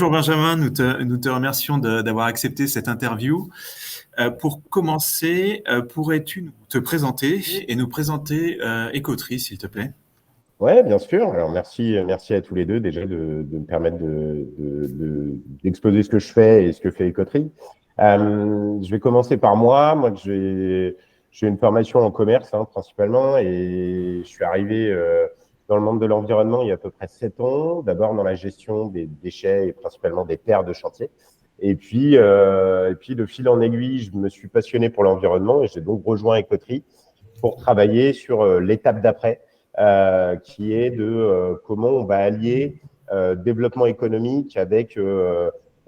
Bonjour Benjamin, nous te remercions d'avoir accepté cette interview. Pour commencer, pourrais-tu te présenter et nous présenter Écoterie, s'il te plaît? Oui, bien sûr. Alors, merci à tous les deux déjà de me permettre d'exposer ce que je fais et ce que fait Écoterie. Je vais commencer par moi. Moi, j'ai une formation en commerce principalement et je suis arrivé dans le monde de l'environnement il y a à peu près 7 ans. D'abord dans la gestion des déchets et principalement des terres de chantier. Et puis de fil en aiguille, je me suis passionné pour l'environnement et j'ai donc rejoint Écoterie pour travailler sur l'étape d'après. Qui est de comment on va allier développement économique avec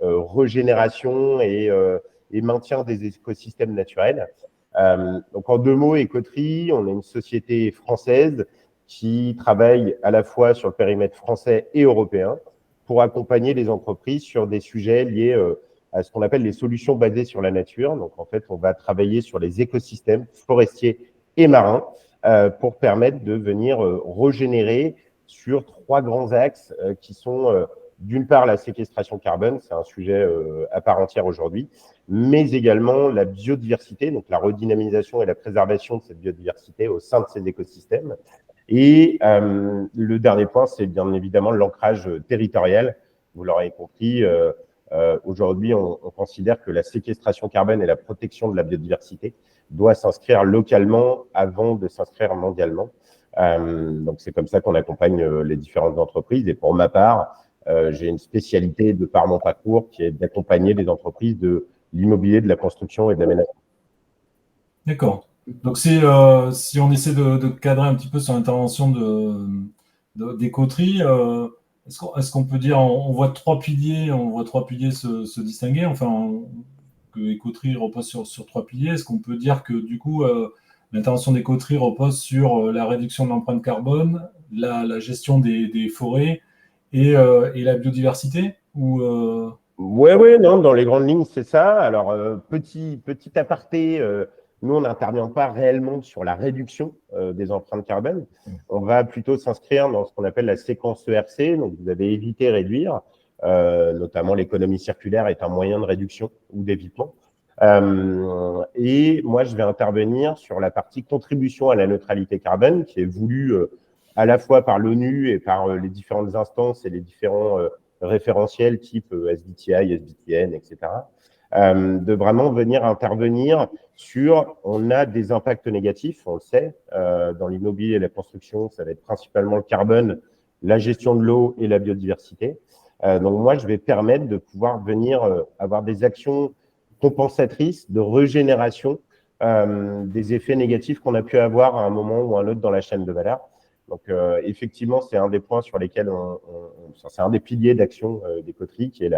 régénération et maintien des écosystèmes naturels. Donc en 2 mots, Écoterie, on est une société française qui travaille à la fois sur le périmètre français et européen pour accompagner les entreprises sur des sujets liés à ce qu'on appelle les solutions basées sur la nature. Donc en fait, on va travailler sur les écosystèmes forestiers et marins pour permettre de venir régénérer sur 3 grands axes qui sont d'une part la séquestration carbone, c'est un sujet à part entière aujourd'hui, mais également la biodiversité, donc la redynamisation et la préservation de cette biodiversité au sein de ces écosystèmes. Et le dernier point, c'est bien évidemment l'ancrage territorial. Vous l'aurez compris, aujourd'hui, on considère que la séquestration carbone et la protection de la biodiversité doit s'inscrire localement avant de s'inscrire mondialement. Donc, c'est comme ça qu'on accompagne les différentes entreprises. Et pour ma part, j'ai une spécialité de par mon parcours qui est d'accompagner les entreprises de l'immobilier, de la construction et de l'aménagement. D'accord. Donc, si on essaie de cadrer un petit peu sur l'intervention d'Écoterie, est-ce qu'on peut dire, on voit 3 piliers, se distinguer, enfin, que Écoterie repose sur 3 piliers. Est-ce qu'on peut dire que du coup, l'intervention d'Écoterie repose sur la réduction de l'empreinte carbone, la gestion des forêts et la biodiversité Oui, non, dans les grandes lignes, c'est ça. Alors, petit aparté, nous, on n'intervient pas réellement sur la réduction des empreintes carbone. On va plutôt s'inscrire dans ce qu'on appelle la séquence ERC. Donc, vous avez éviter, réduire. Notamment, l'économie circulaire est un moyen de réduction ou d'évitement. Et moi, je vais intervenir sur la partie contribution à la neutralité carbone qui est voulue à la fois par l'ONU et par les différentes instances et les différents référentiels type SBTI, SBTN, etc. De vraiment venir intervenir sur, on a des impacts négatifs, on le sait, dans l'immobilier et la construction, ça va être principalement le carbone, la gestion de l'eau et la biodiversité. Donc moi, je vais permettre de pouvoir venir avoir des actions compensatrices de régénération des effets négatifs qu'on a pu avoir à un moment ou à un autre dans la chaîne de valeur. Donc, effectivement, c'est un des points sur lesquels c'est un des piliers d'action d'Écoterie, qui est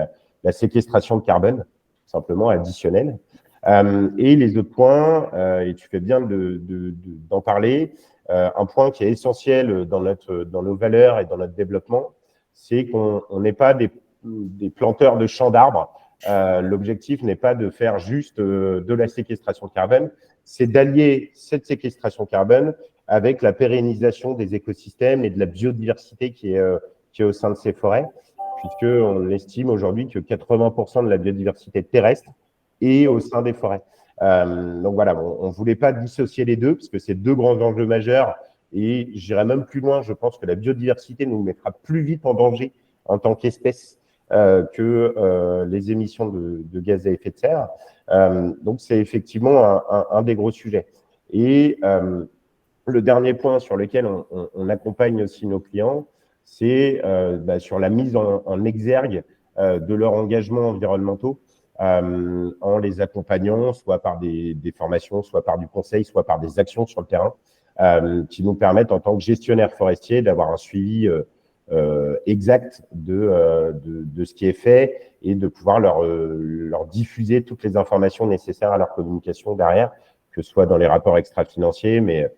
la séquestration de carbone, simplement additionnelle. Et les autres points, et tu fais bien d'en parler, un point qui est essentiel dans nos valeurs et dans notre développement, c'est qu'on n'est pas des planteurs de champs d'arbres. L'objectif n'est pas de faire juste de la séquestration de carbone, c'est d'allier cette séquestration carbone avec la pérennisation des écosystèmes et de la biodiversité qui est au sein de ces forêts, puisqu'on estime aujourd'hui que 80% de la biodiversité terrestre est au sein des forêts. Donc voilà, on ne voulait pas dissocier les deux, parce que c'est 2 grands enjeux majeurs, et j'irai même plus loin, je pense que la biodiversité nous mettra plus vite en danger en tant qu'espèce que les émissions de gaz à effet de serre. Donc c'est effectivement un des gros sujets. Et le dernier point sur lequel on accompagne aussi nos clients, c'est sur la mise en exergue de leurs engagements environnementaux en les accompagnant, soit par des formations, soit par du conseil, soit par des actions sur le terrain qui nous permettent, en tant que gestionnaire forestier, d'avoir un suivi exact de ce qui est fait et de pouvoir leur diffuser toutes les informations nécessaires à leur communication derrière, que ce soit dans les rapports extra-financiers, mais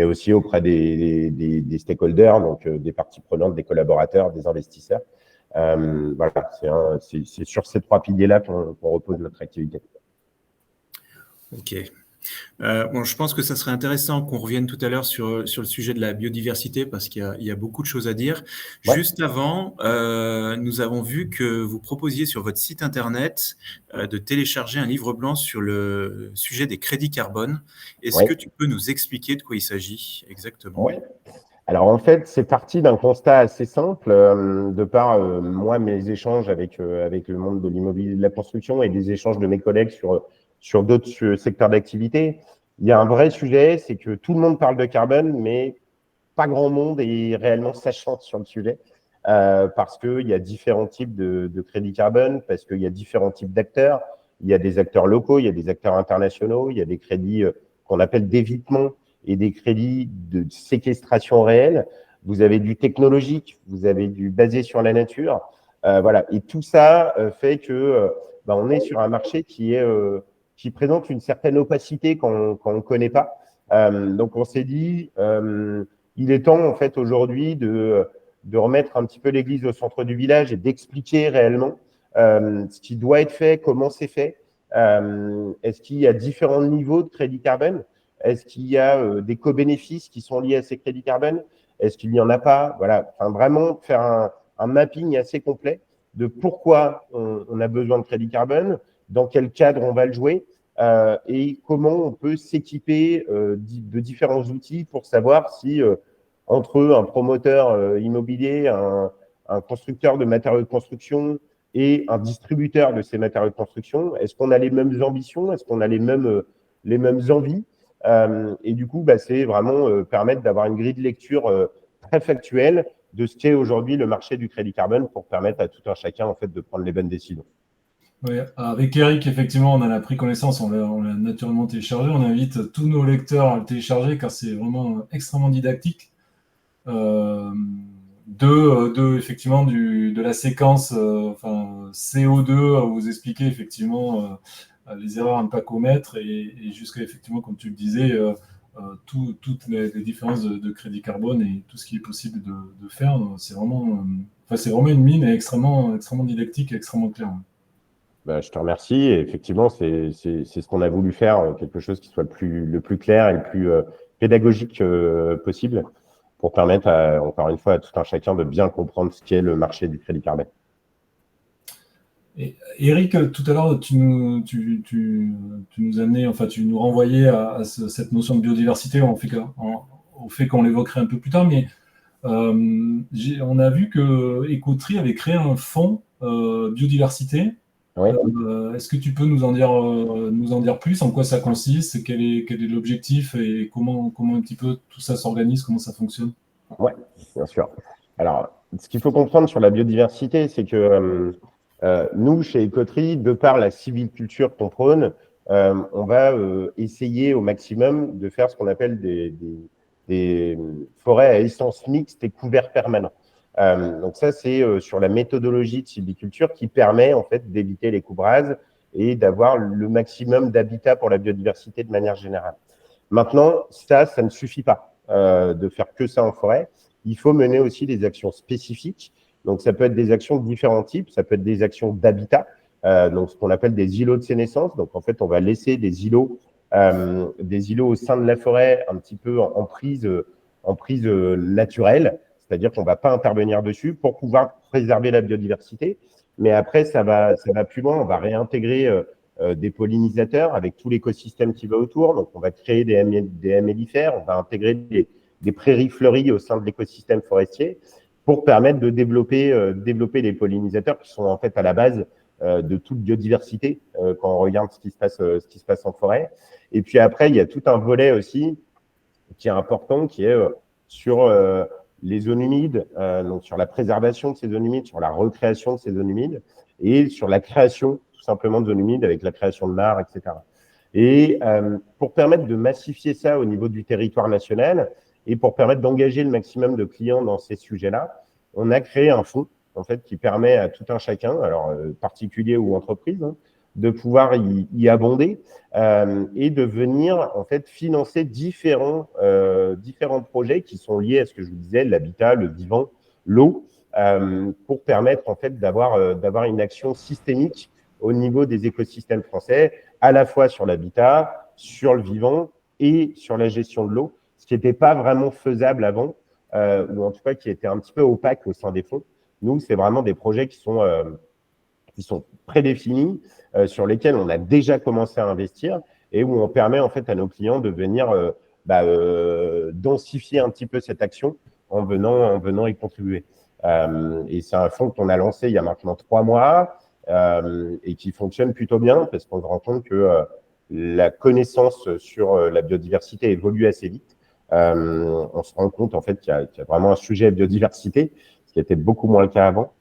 aussi auprès des stakeholders, donc des parties prenantes, des collaborateurs, des investisseurs. Voilà, c'est sur ces 3 piliers-là qu'on repose notre activité. Ok. Bon, je pense que ça serait intéressant qu'on revienne tout à l'heure sur le sujet de la biodiversité parce qu'il y a beaucoup de choses à dire. Ouais. Juste avant, nous avons vu que vous proposiez sur votre site internet de télécharger un livre blanc sur le sujet des crédits carbone. Est-ce Ouais. que tu peux nous expliquer de quoi il s'agit exactement? Ouais. Alors en fait, c'est parti d'un constat assez simple, de par moi, mes échanges avec le monde de l'immobilier et de la construction et des échanges de mes collègues sur d'autres secteurs d'activité. Il y a un vrai sujet, c'est que tout le monde parle de carbone, mais pas grand monde est réellement sachant sur le sujet, parce qu'il y a différents types de crédits carbone, parce qu'il y a différents types d'acteurs. Il y a des acteurs locaux, il y a des acteurs internationaux, il y a des crédits qu'on appelle d'évitement et des crédits de séquestration réelle. Vous avez du technologique, vous avez du basé sur la nature. Voilà. Et tout ça fait que on est sur un marché qui présente une certaine opacité quand on ne connaît pas. Donc on s'est dit, il est temps en fait aujourd'hui de remettre un petit peu l'église au centre du village et d'expliquer réellement ce qui doit être fait, comment c'est fait. Est-ce qu'il y a différents niveaux de crédit carbone? Est-ce qu'il y a des co-bénéfices qui sont liés à ces crédits carbone? Est-ce qu'il n'y en a pas? Voilà, enfin, vraiment faire un mapping assez complet de pourquoi on a besoin de crédit carbone, dans quel cadre on va le jouer, et comment on peut s'équiper de différents outils pour savoir si entre un promoteur immobilier, un constructeur de matériaux de construction et un distributeur de ces matériaux de construction, est-ce qu'on a les mêmes ambitions? Est-ce qu'on a les mêmes envies? Et du coup, c'est vraiment permettre d'avoir une grille de lecture très factuelle de ce qu'est aujourd'hui le marché du crédit carbone pour permettre à tout un chacun en fait, de prendre les bonnes décisions. Oui, avec Eric, effectivement, on en a pris connaissance, on l'a naturellement téléchargé. On invite tous nos lecteurs à le télécharger car c'est vraiment extrêmement didactique. Effectivement, de la séquence CO2, vous expliquer effectivement les erreurs à ne pas commettre et jusqu'à, effectivement, comme tu le disais, toutes les différences de crédit carbone et tout ce qui est possible de faire. C'est vraiment une mine extrêmement, extrêmement didactique et extrêmement claire. Je te remercie. Et effectivement, c'est ce qu'on a voulu faire, quelque chose qui soit le plus clair et le plus pédagogique possible pour permettre, encore une fois, à tout un chacun de bien comprendre ce qu'est le marché du crédit carbone. Et Eric, tout à l'heure, tu nous amenais, enfin, tu nous renvoyais à cette notion de biodiversité au fait qu'on l'évoquerait un peu plus tard, mais on a vu que Écoterie avait créé un fonds biodiversité. Oui. Est-ce que tu peux nous en dire plus, en quoi ça consiste, quel est l'objectif et comment un petit peu tout ça s'organise, comment ça fonctionne? Oui, bien sûr. Alors, ce qu'il faut comprendre sur la biodiversité, c'est que nous, chez Écoterie, de par la sylviculture qu'on prône, on va essayer au maximum de faire ce qu'on appelle des forêts à essence mixte et couverts permanents. Donc ça, c'est sur la méthodologie de sylviculture qui permet en fait d'éviter les coupes rases et d'avoir le maximum d'habitat pour la biodiversité de manière générale. Maintenant, ça ne suffit pas de faire que ça en forêt. Il faut mener aussi des actions spécifiques. Donc ça peut être des actions de différents types, ça peut être des actions d'habitat, donc ce qu'on appelle des îlots de sénescence. Donc en fait, on va laisser des îlots au sein de la forêt, un petit peu en prise naturelle. C'est-à-dire qu'on ne va pas intervenir dessus pour pouvoir préserver la biodiversité. Mais après, ça va plus loin. On va réintégrer des pollinisateurs avec tout l'écosystème qui va autour. Donc, on va créer des mellifères. On va intégrer des prairies fleuries au sein de l'écosystème forestier pour permettre de développer les pollinisateurs qui sont en fait à la base de toute biodiversité quand on regarde ce qui se passe en forêt. Et puis après, il y a tout un volet aussi qui est important, qui est sur les zones humides, donc sur la préservation de ces zones humides, sur la recréation de ces zones humides et sur la création tout simplement de zones humides avec la création de mares, etc. Et pour permettre de massifier ça au niveau du territoire national et pour permettre d'engager le maximum de clients dans ces sujets-là, on a créé un fonds en fait qui permet à tout un chacun, alors particulier ou entreprise, de pouvoir y abonder et de venir en fait financer différents projets qui sont liés à ce que je vous disais, l'habitat, le vivant, l'eau, pour permettre en fait d'avoir une action systémique au niveau des écosystèmes français, à la fois sur l'habitat, sur le vivant et sur la gestion de l'eau, ce qui n'était pas vraiment faisable avant, ou en tout cas qui était un petit peu opaque au sein des fonds. Nous, c'est vraiment des projets qui sont prédéfinis, sur lesquels on a déjà commencé à investir et où on permet en fait à nos clients de venir densifier un petit peu cette action en venant y contribuer. Et c'est un fonds qu'on a lancé il y a maintenant 3 mois et qui fonctionne plutôt bien parce qu'on se rend compte que la connaissance sur la biodiversité évolue assez vite. On se rend compte en fait qu'il y a vraiment un sujet biodiversité, ce qui était beaucoup moins le cas avant.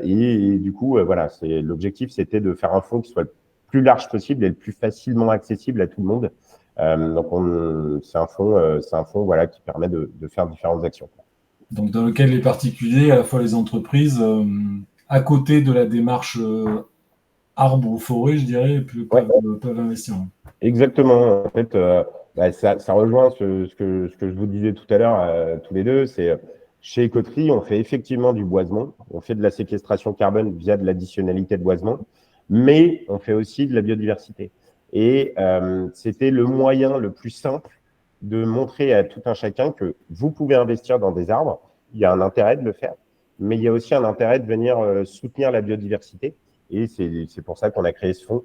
Et du coup, voilà, l'objectif, c'était de faire un fonds qui soit le plus large possible et le plus facilement accessible à tout le monde. Donc, c'est un fonds voilà, qui permet de faire différentes actions. Donc, dans lequel les particuliers, à la fois les entreprises, à côté de la démarche arbre ou forêt, je dirais, peuvent investir. Exactement. En fait, ça rejoint ce que je vous disais tout à l'heure, tous les deux. C'est chez Écoterie, on fait effectivement du boisement. On fait de la séquestration carbone via de l'additionnalité de boisement, mais on fait aussi de la biodiversité. Et c'était le moyen le plus simple de montrer à tout un chacun que vous pouvez investir dans des arbres. Il y a un intérêt de le faire, mais il y a aussi un intérêt de venir soutenir la biodiversité. Et c'est pour ça qu'on a créé ce fonds,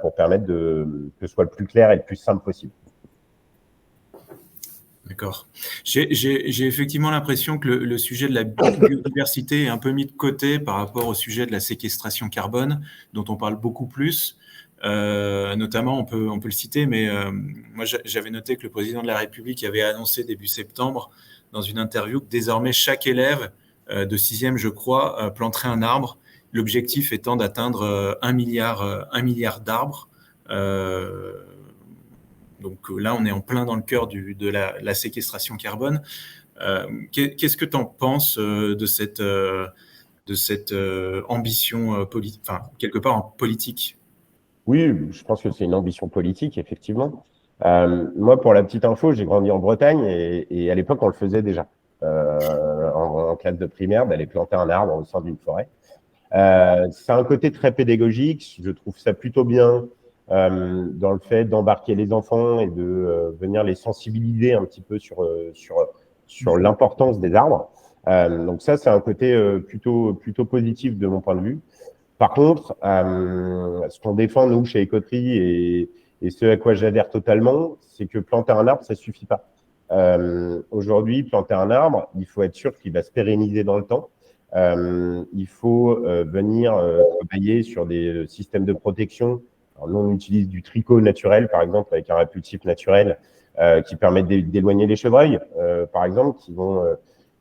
pour permettre que ce soit le plus clair et le plus simple possible. D'accord. J'ai effectivement l'impression que le sujet de la biodiversité est un peu mis de côté par rapport au sujet de la séquestration carbone, dont on parle beaucoup plus. Notamment, on peut le citer, mais moi j'avais noté que le président de la République avait annoncé début septembre dans une interview que désormais chaque élève de 6e, je crois, planterait un arbre. L'objectif étant d'atteindre 1 milliard d'arbres. Donc là, on est en plein dans le cœur de la séquestration carbone. Qu'est-ce que tu en penses de cette ambition politique, enfin, quelque part en politique? Oui, je pense que c'est une ambition politique, effectivement. Moi, pour la petite info, j'ai grandi en Bretagne et à l'époque, on le faisait déjà. En classe de primaire, d'aller planter un arbre au sein d'une forêt. C'est un côté très pédagogique. Je trouve ça plutôt bien dans le fait d'embarquer les enfants et de venir les sensibiliser un petit peu sur l'importance des arbres. Donc ça, c'est un côté plutôt positif de mon point de vue. Par contre, ce qu'on défend, nous, chez Écoterie, et ce à quoi j'adhère totalement, c'est que planter un arbre, ça suffit pas. Aujourd'hui, planter un arbre, il faut être sûr qu'il va se pérenniser dans le temps. Il faut venir travailler sur des systèmes de protection. Alors, nous, on utilise du tricot naturel, par exemple, avec un répulsif naturel qui permet d'éloigner les chevreuils, par exemple, qui vont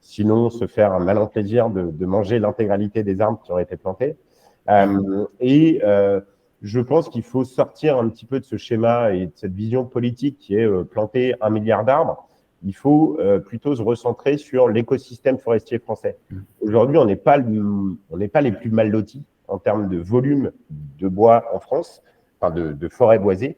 sinon se faire un malin plaisir de manger l'intégralité des arbres qui auraient été plantés. Je pense qu'il faut sortir un petit peu de ce schéma et de cette vision politique qui est planter 1 milliard d'arbres. Il faut plutôt se recentrer sur l'écosystème forestier français. Aujourd'hui, on n'est pas les plus mal lotis en termes de volume de bois en France, enfin de forêts boisées.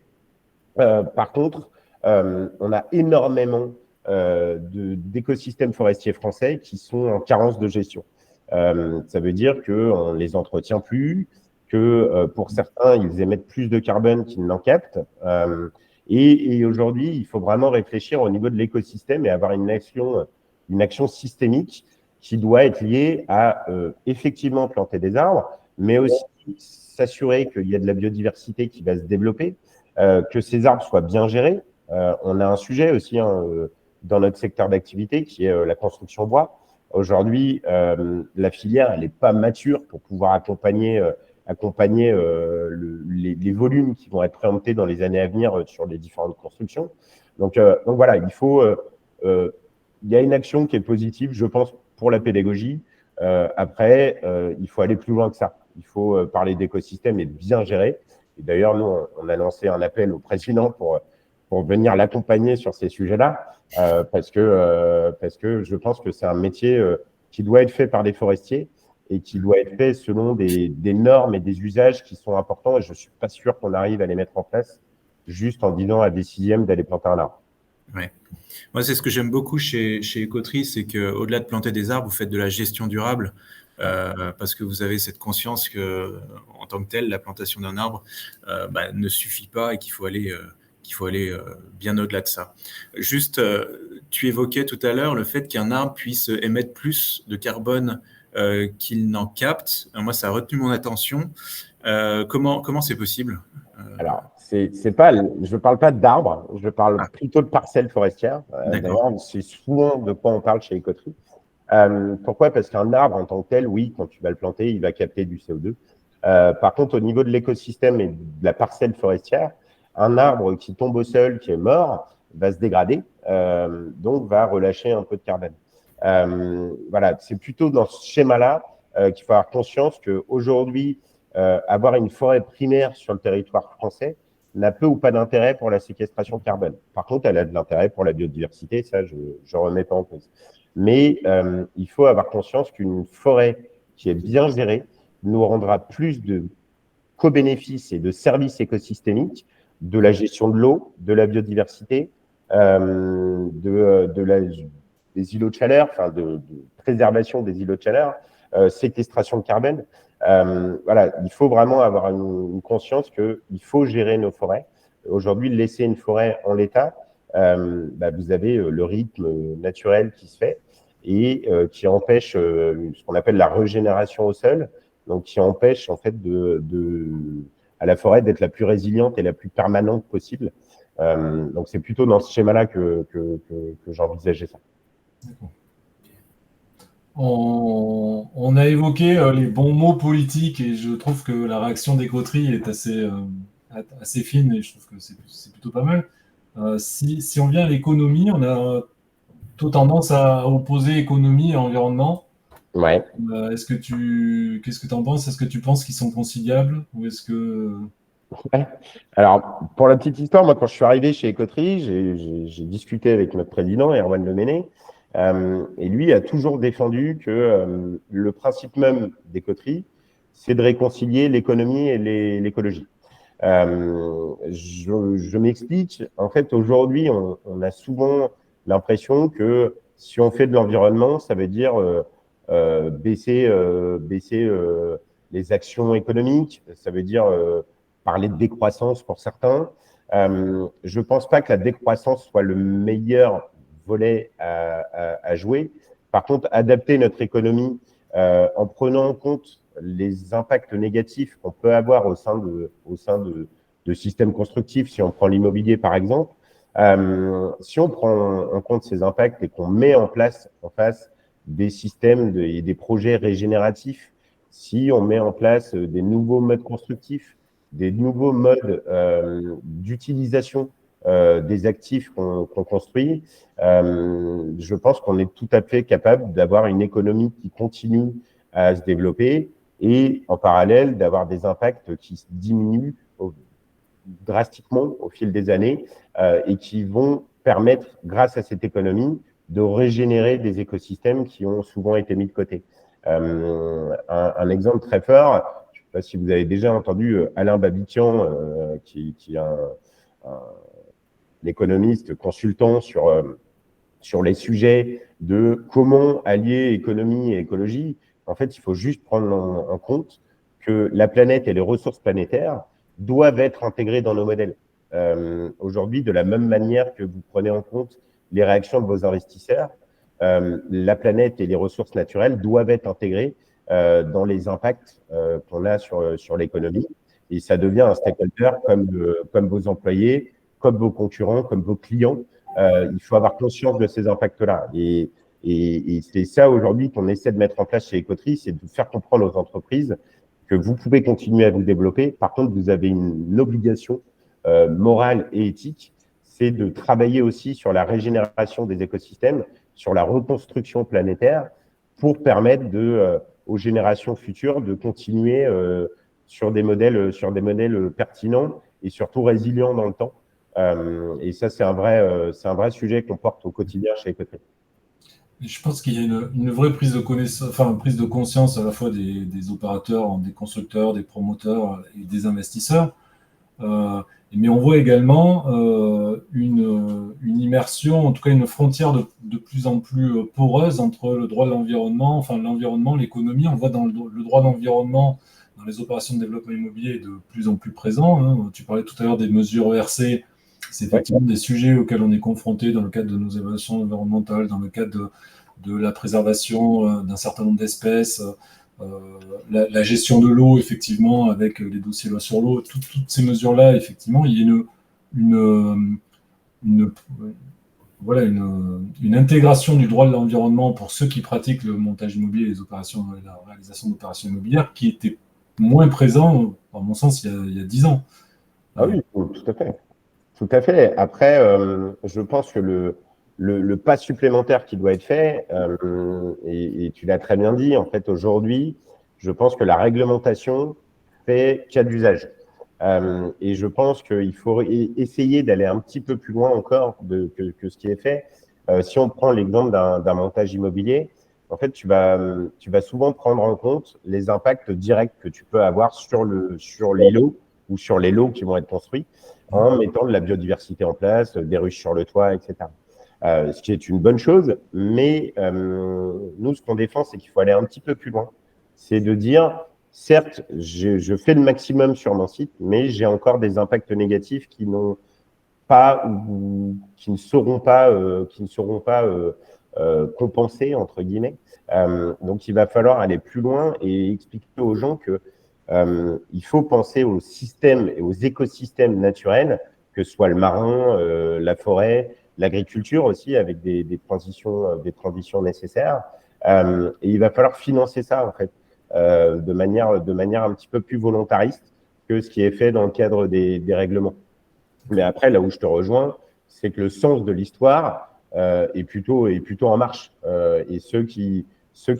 Par contre, on a énormément d'écosystèmes forestiers français qui sont en carence de gestion. Ça veut dire qu'on ne les entretient plus, que pour certains, ils émettent plus de carbone qu'ils n'en captent. Et aujourd'hui, il faut vraiment réfléchir au niveau de l'écosystème et avoir une action systémique qui doit être liée à effectivement planter des arbres, mais aussi s'assurer qu'il y a de la biodiversité qui va se développer, que ces arbres soient bien gérés. On a un sujet aussi dans notre secteur d'activité qui est la construction bois. Aujourd'hui, la filière, elle n'est pas mature pour pouvoir accompagner les volumes qui vont être préemptés dans les années à venir sur les différentes constructions. Donc voilà, il y a une action qui est positive, je pense, pour la pédagogie. Après, il faut aller plus loin que ça. Il faut parler d'écosystème et bien gérer. Et d'ailleurs, nous, on a lancé un appel au président pour venir l'accompagner sur ces sujets-là, parce que je pense que c'est un métier qui doit être fait par des forestiers et qui doit être fait selon des normes et des usages qui sont importants. Et je ne suis pas sûr qu'on arrive à les mettre en place juste en disant à des 6e d'aller planter un arbre. Ouais. Moi, c'est ce que j'aime beaucoup chez Écoterie, c'est qu'au-delà de planter des arbres, vous faites de la gestion durable, parce que vous avez cette conscience que, en tant que telle, la plantation d'un arbre ne suffit pas et qu'il faut aller qu'il faut aller bien au-delà de ça. Juste, tu évoquais tout à l'heure le fait qu'un arbre puisse émettre plus de carbone qu'il n'en capte. Moi, ça a retenu mon attention. Comment c'est possible? Alors, c'est pas, je ne parle pas d'arbres, je parle plutôt de parcelles forestières. D'ailleurs, c'est souvent de quoi on parle chez Écoterie. Pourquoi? Parce qu'un arbre en tant que tel, oui, quand tu vas le planter, il va capter du CO2. Par contre, au niveau de l'écosystème et de la parcelle forestière, un arbre qui tombe au sol, qui est mort, va se dégrader, donc va relâcher un peu de carbone. Voilà, c'est plutôt dans ce schéma-là qu'il faut avoir conscience qu'aujourd'hui, avoir une forêt primaire sur le territoire français n'a peu ou pas d'intérêt pour la séquestration de carbone. Par contre, elle a de l'intérêt pour la biodiversité, ça, je ne remets pas en cause. Mais il faut avoir conscience qu'une forêt qui est bien gérée nous rendra plus de co-bénéfices et de services écosystémiques, de la gestion de l'eau, de la biodiversité, des îlots de chaleur, enfin de préservation des îlots de chaleur, séquestration de carbone. Voilà, il faut vraiment avoir une conscience qu'il faut gérer nos forêts. Aujourd'hui, laisser une forêt en l'état, vous avez le rythme naturel qui se fait et qui empêche ce qu'on appelle la régénération au sol, donc qui empêche en fait à la forêt d'être la plus résiliente et la plus permanente possible. Donc c'est plutôt dans ce schéma-là que j'envisageais ça. D'accord. On a évoqué les bons mots politiques et je trouve que la réaction d'Écoterie est assez fine et je trouve que c'est plutôt pas mal. Si on vient à l'économie, on a plutôt tendance à opposer économie et environnement. Ouais. Qu'est-ce que tu en penses? Est-ce que tu penses qu'ils sont conciliables ou est-ce que… Ouais. Alors, pour la petite histoire, moi, quand je suis arrivé chez Écoterie, j'ai discuté avec notre président, Erwan Leméné, et lui a toujours défendu que le principe même d'Écoterie, c'est de réconcilier l'économie et l'écologie. Je m'explique. En fait, aujourd'hui, on a souvent l'impression que si on fait de l'environnement, ça veut dire baisser les actions économiques, ça veut dire parler de décroissance pour certains. Je ne pense pas que la décroissance soit le meilleur volet à jouer. Par contre, adapter notre économie en prenant en compte les impacts négatifs qu'on peut avoir au sein de systèmes constructifs, si on prend l'immobilier par exemple, si on prend en compte ces impacts et qu'on met en face des systèmes et des projets régénératifs, si on met en place des nouveaux modes constructifs, des nouveaux modes d'utilisation des actifs qu'on construit, je pense qu'on est tout à fait capable d'avoir une économie qui continue à se développer et en parallèle d'avoir des impacts qui diminuent drastiquement au fil des années et qui vont permettre, grâce à cette économie, de régénérer des écosystèmes qui ont souvent été mis de côté. Un exemple très fort, je ne sais pas si vous avez déjà entendu Alain Babiquian, qui est un économiste consultant sur les sujets de comment allier économie et écologie. En fait, il faut juste prendre en compte que la planète et les ressources planétaires doivent être intégrées dans nos modèles. Aujourd'hui, de la même manière que vous prenez en compte les réactions de vos investisseurs, la planète et les ressources naturelles doivent être intégrées dans les impacts qu'on a sur l'économie. Et ça devient un stakeholder comme vos employés, comme vos concurrents, comme vos clients. Il faut avoir conscience de ces impacts-là. Et c'est ça aujourd'hui qu'on essaie de mettre en place chez Écoterie, c'est de faire comprendre aux entreprises que vous pouvez continuer à vous développer. Par contre, vous avez une obligation morale et éthique, c'est de travailler aussi sur la régénération des écosystèmes, sur la reconstruction planétaire, pour permettre aux générations futures de continuer sur des modèles pertinents et surtout résilients dans le temps. Et ça, c'est un vrai sujet qu'on porte au quotidien chez Écoterie. Je pense qu'il y a une vraie prise de conscience à la fois des opérateurs, des constructeurs, des promoteurs et des investisseurs. Mais on voit également une immersion, en tout cas une frontière de plus en plus poreuse entre le droit de l'environnement, l'environnement, l'économie. On voit dans le droit de l'environnement, dans les opérations de développement immobilier, de plus en plus présent. Hein. Tu parlais tout à l'heure des mesures ERC c'est effectivement des sujets auxquels on est confronté dans le cadre de nos évaluations environnementales, dans le cadre de la préservation d'un certain nombre d'espèces, la gestion de l'eau, effectivement, avec les dossiers loi sur l'eau, toutes ces mesures-là, effectivement, il y a voilà, une intégration du droit de l'environnement pour ceux qui pratiquent le montage immobilier et la réalisation d'opérations immobilières qui était moins présent, à mon sens, il y a 10 ans. Ah oui, tout à fait. Tout à fait. Après, je pense que le pas supplémentaire qui doit être fait, et tu l'as très bien dit, en fait, aujourd'hui, je pense que la réglementation fait cas d'usage. Et je pense qu'il faut essayer d'aller un petit peu plus loin encore que ce qui est fait. Si on prend l'exemple d'un montage immobilier, en fait, tu vas souvent prendre en compte les impacts directs que tu peux avoir sur les lots ou sur les lots qui vont être construits en mettant de la biodiversité en place, des ruches sur le toit, etc. Ce qui est une bonne chose, mais nous, ce qu'on défend, c'est qu'il faut aller un petit peu plus loin. C'est de dire, certes, je fais le maximum sur mon site, mais j'ai encore des impacts négatifs qui n'ont pas ou qui ne seront pas compensés, entre guillemets. Donc, il va falloir aller plus loin et expliquer aux gens que il faut penser aux systèmes et aux écosystèmes naturels, que ce soit le marin, la forêt, l'agriculture aussi, avec des transitions nécessaires. Et il va falloir financer ça, en fait, de manière un petit peu plus volontariste que ce qui est fait dans le cadre des règlements. Mais après, là où je te rejoins, c'est que le sens de l'histoire est plutôt en marche. Et ceux qui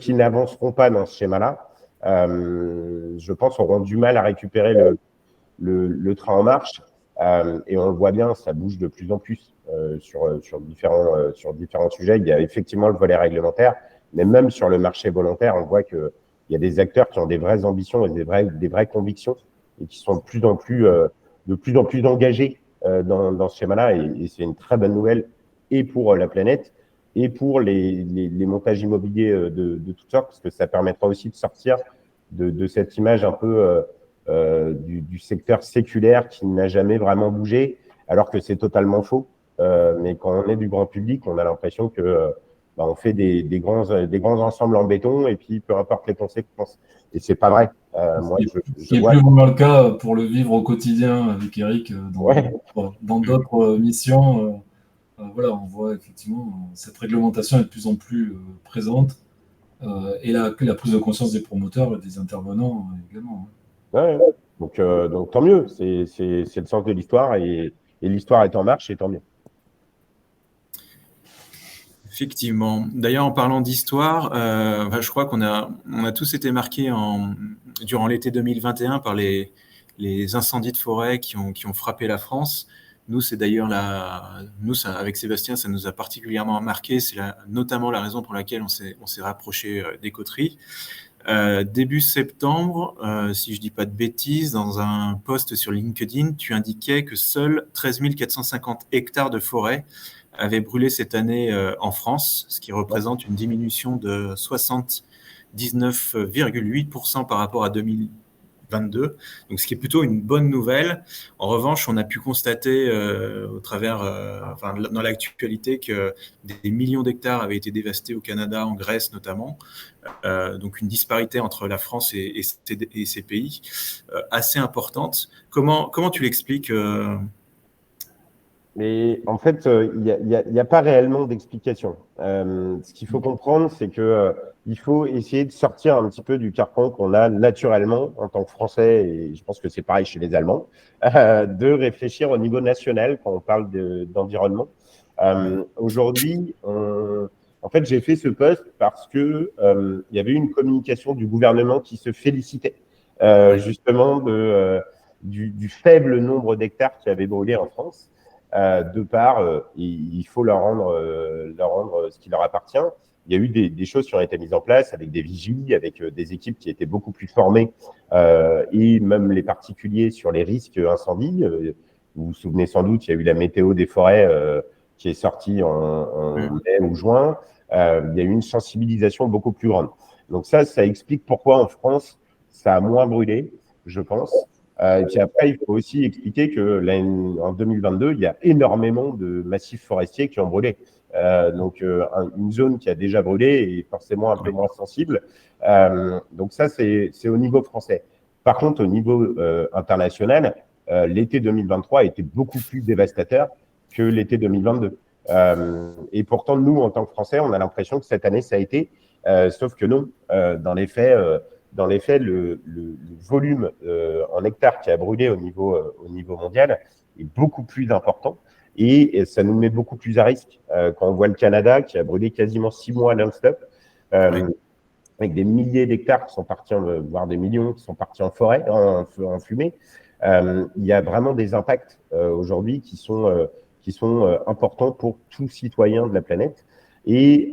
n'avanceront pas dans ce schéma-là, je pense, auront du mal à récupérer le train en marche. Et on le voit bien, ça bouge de plus en plus sur différents sujets. Il y a effectivement le volet réglementaire, mais même sur le marché volontaire, on voit qu'il y a des acteurs qui ont des vraies ambitions et des vraies convictions et qui sont de plus en plus engagés dans ce schéma-là. Et c'est une très bonne nouvelle et pour la planète et pour les montages immobiliers de toutes sortes, parce que ça permettra aussi de sortir de cette image un peu du secteur séculaire qui n'a jamais vraiment bougé, alors que c'est totalement faux. Mais quand on est du grand public, on a l'impression que on fait des grands ensembles en béton et puis peu importe les conséquences. Et c'est pas vrai. Moi, ce n'est plus vraiment le cas pour le vivre au quotidien avec Eric dans d'autres missions. Voilà, on voit effectivement cette réglementation est de plus en plus présente et la prise de conscience des promoteurs et des intervenants également. Ouais. Donc tant mieux, c'est le sens de l'histoire et l'histoire est en marche et tant mieux. Effectivement. D'ailleurs, en parlant d'histoire, je crois qu'on a tous été marqués durant l'été 2021 par les incendies de forêt qui ont frappé la France. Nous, c'est d'ailleurs avec Sébastien, ça nous a particulièrement marqué. C'est notamment la raison pour laquelle on s'est rapproché d'Écoterie. Début septembre, si je dis pas de bêtises, dans un post sur LinkedIn, tu indiquais que seuls 13 450 hectares de forêt avaient brûlé cette année en France, ce qui représente une diminution de 79,8% par rapport à 2022, donc ce qui est plutôt une bonne nouvelle. En revanche, on a pu constater dans l'actualité que des millions d'hectares avaient été dévastés au Canada, en Grèce notamment, donc une disparité entre la France et ces pays assez importante. Comment tu l'expliques Mais en fait, il n'y a pas réellement d'explication. Ce qu'il faut comprendre, c'est que il faut essayer de sortir un petit peu du carcan qu'on a naturellement en tant que Français, et je pense que c'est pareil chez les Allemands, de réfléchir au niveau national quand on parle d'environnement. Aujourd'hui, en fait, j'ai fait ce post parce que il y avait une communication du gouvernement qui se félicitait justement du faible nombre d'hectares qui avaient brûlé en France. De part, il faut leur rendre ce qui leur appartient. Il y a eu des choses qui ont été mises en place avec des vigiles, avec des équipes qui étaient beaucoup plus formées et même les particuliers sur les risques incendies. Vous vous souvenez sans doute, il y a eu la météo des forêts qui est sortie en mai ou juin. Il y a eu une sensibilisation beaucoup plus grande. Donc ça explique pourquoi en France, ça a moins brûlé, je pense. Et puis après, il faut aussi expliquer que en 2022, il y a énormément de massifs forestiers qui ont brûlé. Donc, une zone qui a déjà brûlé est forcément un peu moins sensible. Donc ça, c'est au niveau français. Par contre, au niveau international, l'été 2023 a été beaucoup plus dévastateur que l'été 2022. Et pourtant, nous, en tant que Français, on a l'impression que cette année, ça a été, sauf que non. Dans les faits, le volume en hectares qui a brûlé au niveau mondial est beaucoup plus important. Et ça nous met beaucoup plus à risque quand on voit le Canada qui a brûlé quasiment 6 mois non-stop, avec des milliers d'hectares qui sont partis, voire des millions qui sont partis en forêt, en fumée. Il y a vraiment des impacts aujourd'hui qui sont importants pour tout citoyen de la planète. Et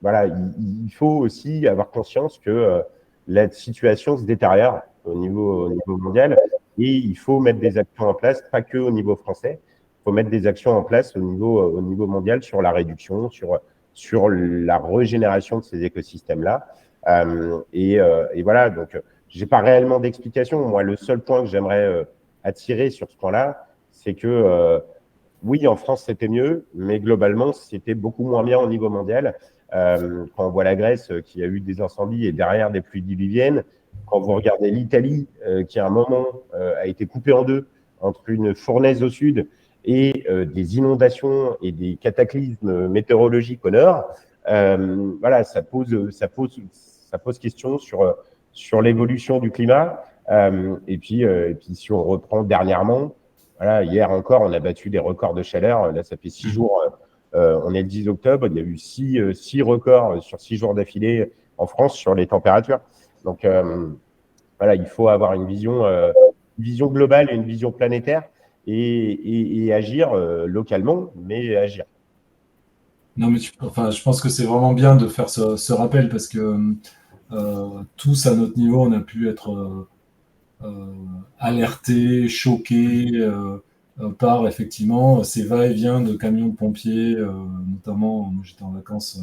voilà, il faut aussi avoir conscience que la situation se détériore au niveau mondial et il faut mettre des actions en place, pas que au niveau français. Il faut mettre des actions en place au niveau mondial sur la réduction, sur la régénération de ces écosystèmes-là. Et voilà, donc j'ai pas réellement d'explication. Moi, le seul point que j'aimerais attirer sur ce point-là, c'est que oui, en France, c'était mieux, mais globalement, c'était beaucoup moins bien au niveau mondial. Quand on voit la Grèce qui a eu des incendies et derrière des pluies diluviennes, quand vous regardez l'Italie qui à un moment a été coupée en deux entre une fournaise au sud et des inondations et des cataclysmes météorologiques au nord, voilà, ça pose question sur l'évolution du climat. Et puis, si on reprend dernièrement, voilà, hier encore, on a battu des records de chaleur. Là, ça fait 6 jours. On est le 10 octobre. Il y a eu 6 records sur 6 jours d'affilée en France sur les températures. Donc, voilà, il faut avoir une vision globale et une vision planétaire et agir localement, mais agir. Non, mais je pense que c'est vraiment bien de faire ce rappel parce que tous à notre niveau, on a pu être alertés, choqués par effectivement ces va-et-vient de camions de pompiers, notamment, moi j'étais en vacances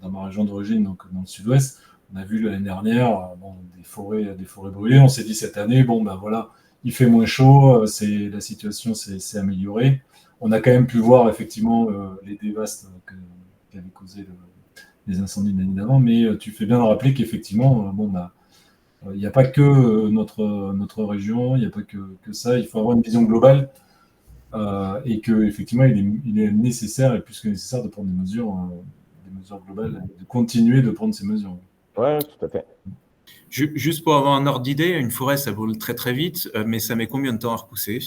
dans ma région d'origine, donc dans le sud-ouest. On a vu l'année dernière des forêts brûlées. On s'est dit cette année, bon ben voilà, il fait moins chaud, la situation s'est améliorée. On a quand même pu voir effectivement les dévastes qu'avaient causé les incendies de l'année d'avant, mais tu fais bien de rappeler qu'effectivement, il n'y a pas que notre région, il n'y a pas que ça. Il faut avoir une vision globale et qu'effectivement, il est nécessaire et plus que nécessaire de prendre des mesures globales, de continuer de prendre ces mesures. Oui, tout à fait. Juste pour avoir un ordre d'idée, une forêt, ça brûle très très vite, mais ça met combien de temps à repousser?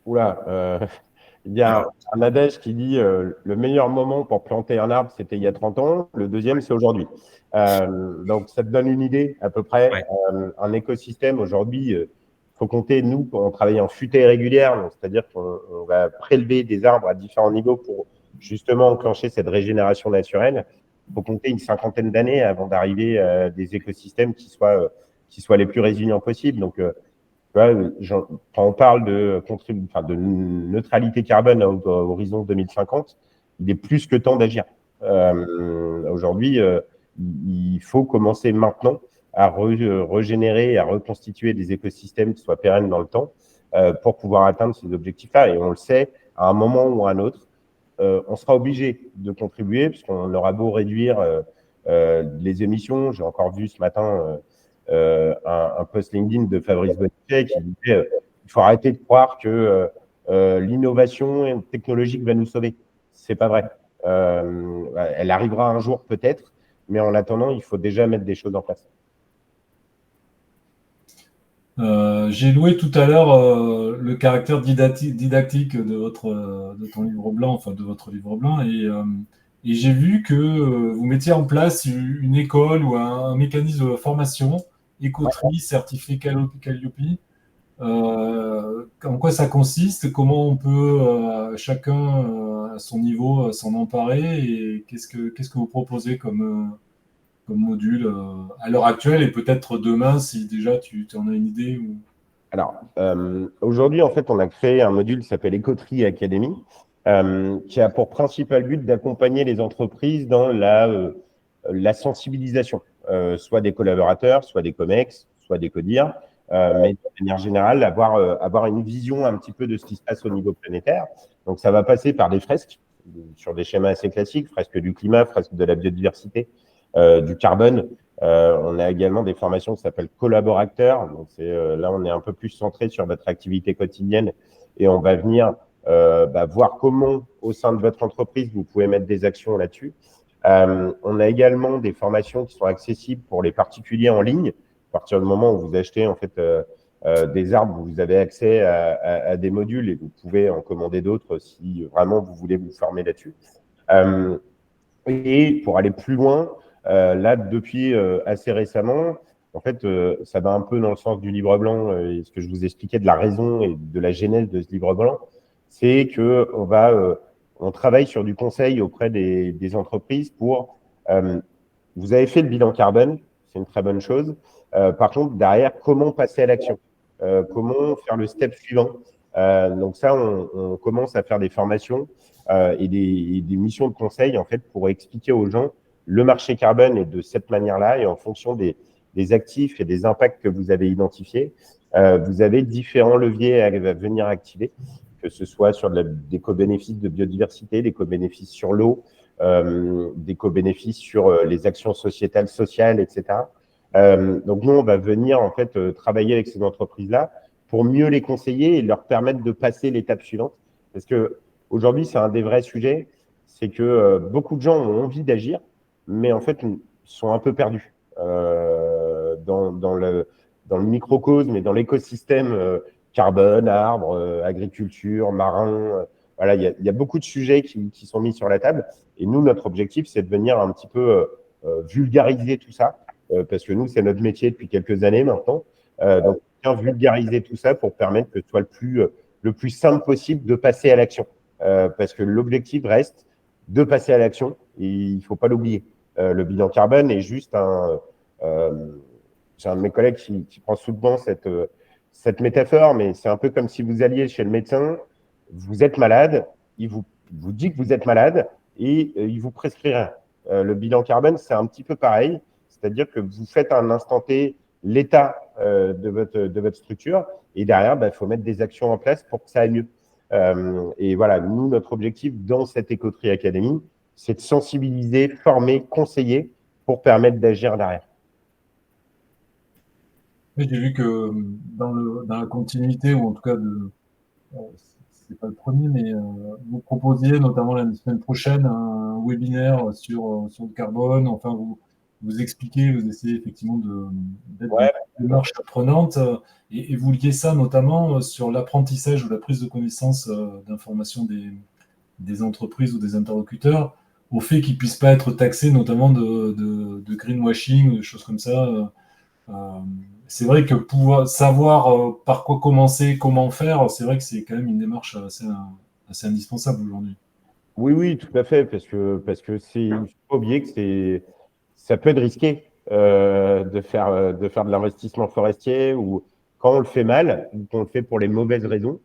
Oula, il y a un adage qui dit le meilleur moment pour planter un arbre, c'était il y a 30 ans. Le deuxième, c'est aujourd'hui. Donc, ça te donne une idée à peu près. Ouais. Un écosystème, aujourd'hui, il faut compter, nous, on travaille en futée régulière, c'est-à-dire qu'on va prélever des arbres à différents niveaux pour justement enclencher cette régénération naturelle. Il faut compter une 50aine d'années avant d'arriver à des écosystèmes qui soient les plus résilients possibles. Donc, quand on parle de neutralité carbone à horizon 2050, il est plus que temps d'agir. Aujourd'hui, il faut commencer maintenant à régénérer, à reconstituer des écosystèmes qui soient pérennes dans le temps pour pouvoir atteindre ces objectifs-là. Et on le sait, à un moment ou à un autre, on sera obligé de contribuer puisqu'on aura beau réduire les émissions. J'ai encore vu ce matin un post LinkedIn de Fabrice Bonifay qui disait il faut arrêter de croire que l'innovation technologique va nous sauver. C'est pas vrai. Elle arrivera un jour peut-être, mais en attendant, il faut déjà mettre des choses en place. J'ai loué tout à l'heure le caractère didactique de ton livre blanc, enfin de votre livre blanc, et j'ai vu que vous mettiez en place une école ou un mécanisme de formation, Écoterie, certifié Calliope. En quoi ça consiste? Comment on peut chacun à son niveau s'en emparer? Et qu'est-ce que vous proposez comme module à l'heure actuelle et peut-être demain si déjà tu en as une idée ou... Alors, aujourd'hui, en fait, on a créé un module qui s'appelle Écoterie Academy, qui a pour principal but d'accompagner les entreprises dans la sensibilisation, soit des collaborateurs, soit des COMEX, soit des CODIR, mais de manière générale, avoir une vision un petit peu de ce qui se passe au niveau planétaire. Donc, ça va passer par des fresques sur des schémas assez classiques, fresques du climat, fresques de la biodiversité, du carbone. On a également des formations qui s'appellent collaborateurs. Donc, là, on est un peu plus centré sur votre activité quotidienne et on va venir voir comment, au sein de votre entreprise, vous pouvez mettre des actions là-dessus. On a également des formations qui sont accessibles pour les particuliers en ligne. À partir du moment où vous achetez en fait des arbres, vous avez accès à des modules et vous pouvez en commander d'autres si vraiment vous voulez vous former là-dessus. Et pour aller plus loin, là, depuis assez récemment, en fait, ça va un peu dans le sens du livre blanc, et ce que je vous expliquais de la raison et de la genèse de ce livre blanc, c'est que on travaille sur du conseil auprès des entreprises pour, vous avez fait le bilan carbone, c'est une très bonne chose. Par contre, derrière, comment passer à l'action? Comment faire le step suivant? Donc ça, on commence à faire des formations et des missions de conseil en fait pour expliquer aux gens le marché carbone et de cette manière-là et en fonction des actifs et des impacts que vous avez identifiés, vous avez différents leviers à venir activer, que ce soit sur des co-bénéfices de biodiversité, des co-bénéfices sur l'eau, des co-bénéfices sur les actions sociétales, sociales, etc. Donc nous, on va venir en fait travailler avec ces entreprises-là pour mieux les conseiller et leur permettre de passer l'étape suivante. Parce que aujourd'hui, c'est un des vrais sujets, c'est que beaucoup de gens ont envie d'agir, mais en fait, ils sont un peu perdus dans le microcosme et dans l'écosystème carbone, arbres, agriculture, marin. Voilà, il y a beaucoup de sujets qui sont mis sur la table. Et nous, notre objectif, c'est de venir un petit peu vulgariser tout ça, parce que nous, c'est notre métier depuis quelques années maintenant. Donc, vulgariser tout ça pour permettre que ce soit le plus simple possible de passer à l'action. Parce que l'objectif reste de passer à l'action et il ne faut pas l'oublier. Le bilan carbone est juste j'ai un de mes collègues qui prend souvent cette métaphore, mais c'est un peu comme si vous alliez chez le médecin, vous êtes malade, il vous dit que vous êtes malade et il vous prescrit rien. Le bilan carbone, c'est un petit peu pareil, c'est-à-dire que vous faites à un instant T l'état de votre structure et derrière, il faut mettre des actions en place pour que ça aille mieux. Et voilà, nous, notre objectif dans cette Écoterie Academy, c'est de sensibiliser, former, conseiller pour permettre d'agir derrière. Oui, j'ai vu que dans la continuité, ou en tout cas, c'est pas le premier, mais vous proposiez notamment la semaine prochaine un webinaire sur le carbone. Enfin, vous expliquez, vous essayez effectivement d'être une démarche apprenante et vous liez ça notamment sur l'apprentissage ou la prise de connaissance d'informations des entreprises ou des interlocuteurs au fait qu'ils ne puissent pas être taxés notamment de greenwashing ou de choses comme ça. C'est vrai que pouvoir savoir par quoi commencer, comment faire, c'est vrai que c'est quand même une démarche assez indispensable aujourd'hui. Oui, tout à fait, parce que il ne faut pas oublier que ça peut être risqué de faire de l'investissement forestier ou quand on le fait mal ou qu'on le fait pour les mauvaises raisons.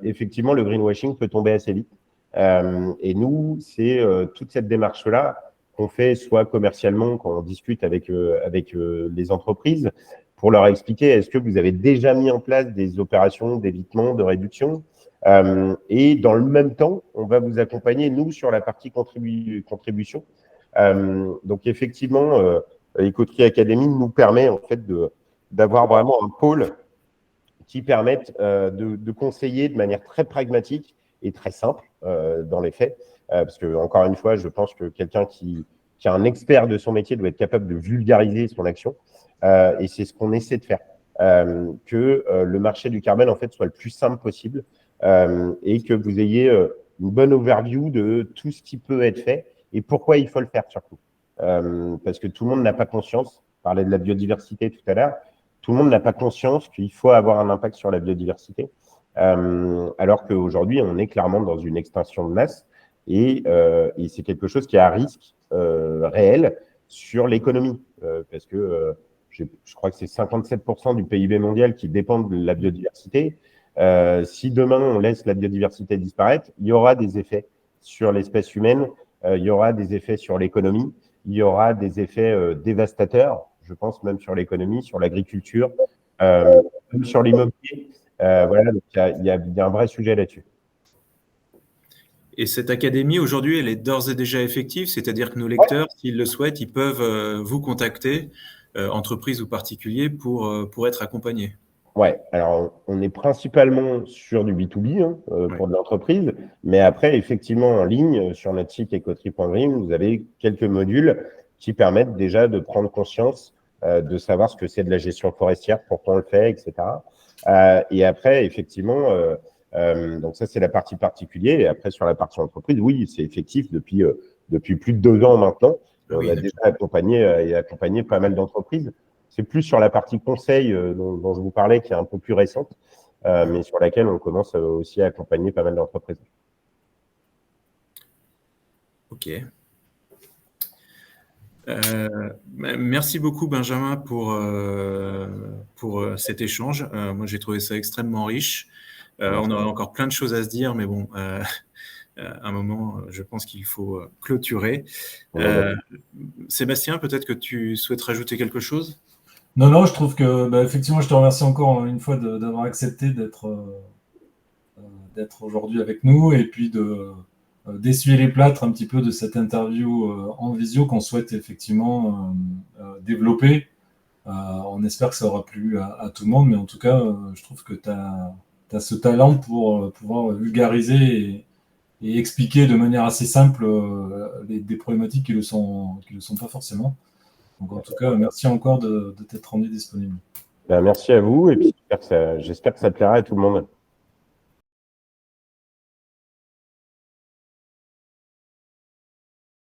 Effectivement, le greenwashing peut tomber assez vite. Et nous, c'est toute cette démarche-là qu'on fait soit commercialement quand on discute avec les entreprises pour leur expliquer est-ce que vous avez déjà mis en place des opérations d'évitement, de réduction et dans le même temps, on va vous accompagner, nous, sur la partie contribution. Donc, effectivement, Écoterie Academy nous permet en fait d'avoir vraiment un pôle qui permette de conseiller de manière très pragmatique et très simple dans les faits. Parce que, encore une fois, je pense que quelqu'un qui est un expert de son métier doit être capable de vulgariser son action. Et c'est ce qu'on essaie de faire. Que le marché du carbone, en fait, soit le plus simple possible et que vous ayez une bonne overview de tout ce qui peut être fait et pourquoi il faut le faire surtout. Parce que tout le monde n'a pas conscience, on parlait de la biodiversité tout à l'heure, tout le monde n'a pas conscience qu'il faut avoir un impact sur la biodiversité, alors qu'aujourd'hui, on est clairement dans une extinction de masse et c'est quelque chose qui est à risque réel sur l'économie, parce que je crois que c'est 57% du PIB mondial qui dépend de la biodiversité. Si demain, on laisse la biodiversité disparaître, il y aura des effets sur l'espèce humaine, il y aura des effets sur l'économie, il y aura des effets dévastateurs, je pense même sur l'économie, sur l'agriculture, Même sur l'immobilier. Voilà, donc il y a un vrai sujet là-dessus. Et cette académie, aujourd'hui, elle est d'ores et déjà effective, c'est-à-dire que nos lecteurs, s'ils le souhaitent, ils peuvent vous contacter, entreprises ou particuliers, pour être accompagnés. Ouais, alors on est principalement sur du B2B pour de l'entreprise, mais après, effectivement, en ligne, sur notre site ecotree.dream, vous avez quelques modules qui permettent déjà de prendre conscience, de savoir ce que c'est de la gestion forestière, pourquoi on le fait, etc. Et après, effectivement, donc ça, c'est la partie particulier. Et après, sur la partie entreprise, oui, c'est effectif depuis plus de 2 ans maintenant. Et on a déjà accompagné pas mal d'entreprises. C'est plus sur la partie conseil dont je vous parlais, qui est un peu plus récente, mais sur laquelle on commence aussi à accompagner pas mal d'entreprises. Ok. Merci beaucoup, Benjamin, pour cet échange. Moi, j'ai trouvé ça extrêmement riche. On aurait encore plein de choses à se dire, mais bon, à un moment, je pense qu'il faut clôturer. Sébastien, peut-être que tu souhaites rajouter quelque chose ? Non, je trouve que, effectivement, je te remercie encore une fois d'avoir accepté d'être aujourd'hui avec nous et puis d'essuyer les plâtres un petit peu de cette interview en visio qu'on souhaite effectivement développer. On espère que ça aura plu à tout le monde, mais en tout cas, je trouve que tu as ce talent pour pouvoir vulgariser et expliquer de manière assez simple des problématiques qui le sont pas forcément. Donc en tout cas, merci encore de t'être rendu disponible. Merci à vous et puis j'espère que ça plaira à tout le monde.